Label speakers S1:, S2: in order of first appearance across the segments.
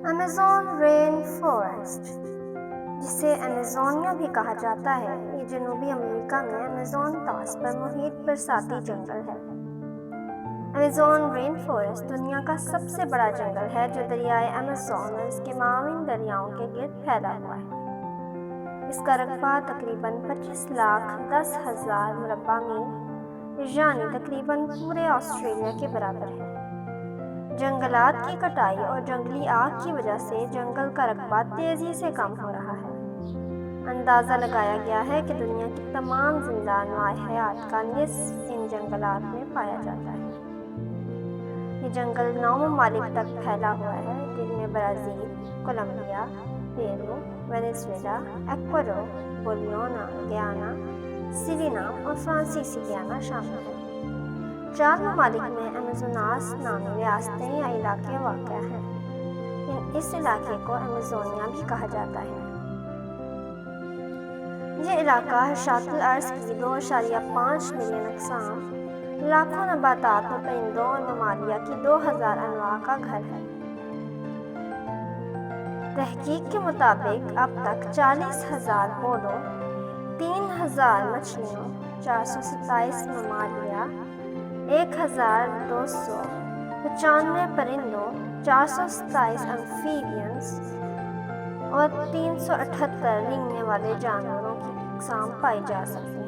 S1: Amazon rain forest, جسے ایمیزونیا بھی کہا جاتا ہے، یہ جنوبی امریکہ میں ایمیزون طاس پر محیط برساتی جنگل ہے۔ ایمیزون رین فارسٹ دنیا کا سب سے بڑا جنگل ہے جو دریائے ایمیزون اور اس کے معاون دریاؤں کے گرد پھیلا ہوا ہے۔ اس کا رقبہ تقریباً 25,10,000 مربع میل یعنی تقریباً پورے آسٹریلیا کے برابر ہے۔ جنگلات کی کٹائی اور جنگلی آگ کی وجہ سے جنگل کا رقبہ تیزی سے کم ہو رہا ہے۔ اندازہ لگایا گیا ہے کہ دنیا کی تمام زندہ انواع حیات کا نصف ان جنگلات میں پایا جاتا ہے۔ یہ جنگل 9 ممالک تک پھیلا ہوا ہے، جن میں برازیل، کولمبیا، پیرو، وینزویلا، ایکواڈور، بولیوینا، گیانا، سورینام اور فرانسیسی گیانا شامل ہیں۔ 4 ممالک میں ایمیزوناس نامی ریاستیں یا علاقے واقع ہیں۔ اس علاقے کو ایمیزونیا بھی کہا جاتا ہے۔ یہ علاقہ حشرات الارض کی 2.5 ملین اقسام، لاکھوں نباتات اور پرندوں اور ممالیہ کی 2000 انواع کا گھر ہے۔ تحقیق کے مطابق اب تک 40,000 پودوں، 3,000 مچھلیوں، 427 ممالیہ، 1,295 پرندوں، 427 ایمفیبینز اور 378 رینگنے والے جانوروں کی اقسام پائی جا سکتی ہیں۔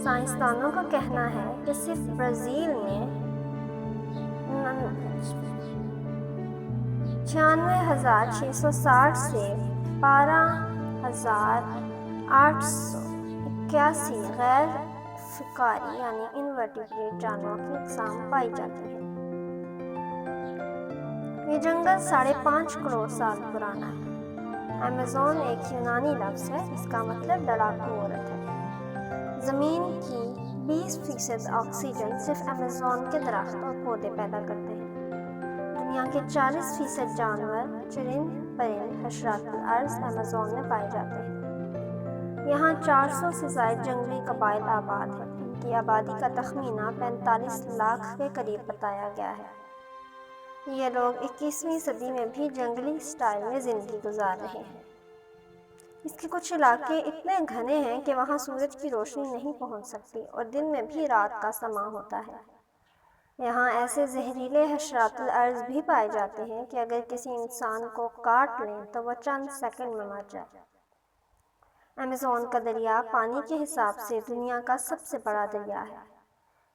S1: سائنسدانوں کا کہنا ہے کہ صرف برازیل میں 96,660 سے 12,881 غیر فقاری یعنی انورٹیبریٹ جانوروں کی اقسام پائی جاتی ہیں۔ یہ جنگل 5.5 کروڑ سال پرانا ہے۔ ایمیزون ایک یونانی لفظ ہے جس کا مطلب لڑاکو عورت ہے۔ زمین کی 20% آکسیجن صرف ایمیزون کے درخت اور پودے پیدا کرتے ہیں۔ دنیا کے 40% جانور، چرند پرند، حشرات الارض ایمیزون میں پائے جاتے ہیں۔ یہاں 400 سے زائد جنگلی قبائل آباد ہیں۔ ان کی آبادی کا تخمینہ 45 لاکھ کے قریب بتایا گیا ہے۔ یہ لوگ 21ویں صدی میں بھی جنگلی سٹائل میں زندگی گزار رہے ہیں۔ اس کے کچھ علاقے اتنے گھنے ہیں کہ وہاں سورج کی روشنی نہیں پہنچ سکتی اور دن میں بھی رات کا سما ہوتا ہے۔ یہاں ایسے زہریلے حشرات الارض بھی پائے جاتے ہیں کہ اگر کسی انسان کو کاٹ لیں تو وہ چند سیکنڈ میں مر جائے۔ ایمیزون کا دریا پانی کے حساب سے دنیا کا سب سے بڑا دریا ہے۔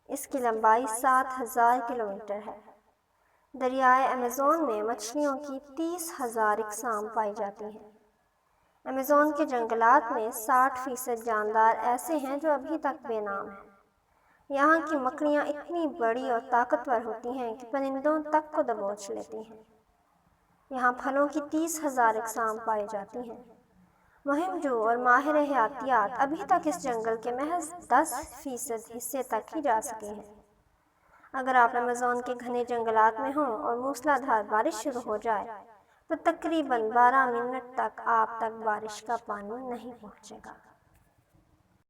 S1: اس کی لمبائی 7,000 کلومیٹر ہے۔ دریائے ایمیزون میں مچھلیوں کی 30,000 اقسام پائی جاتی ہیں۔ ایمیزون کے جنگلات میں 60% جاندار ایسے ہیں جو ابھی تک بے نام ہیں۔ یہاں کی مکڑیاں اتنی بڑی اور طاقتور ہوتی ہیں کہ پرندوں تک کو دبوچ لیتی ہیں۔ یہاں پھلوں کی 30,000 اقسام پائی جاتی ہیں۔ مہم جو اور ماہر حیاتیات ابھی تک اس جنگل کے محض 10% حصے تک ہی جا سکے ہیں۔ اگر آپ ایمیزون کے گھنے جنگلات میں ہوں اور موسلا دھار بارش شروع ہو جائے تو تقریباً 12 منٹ تک آپ تک بارش کا پانی نہیں پہنچے گا۔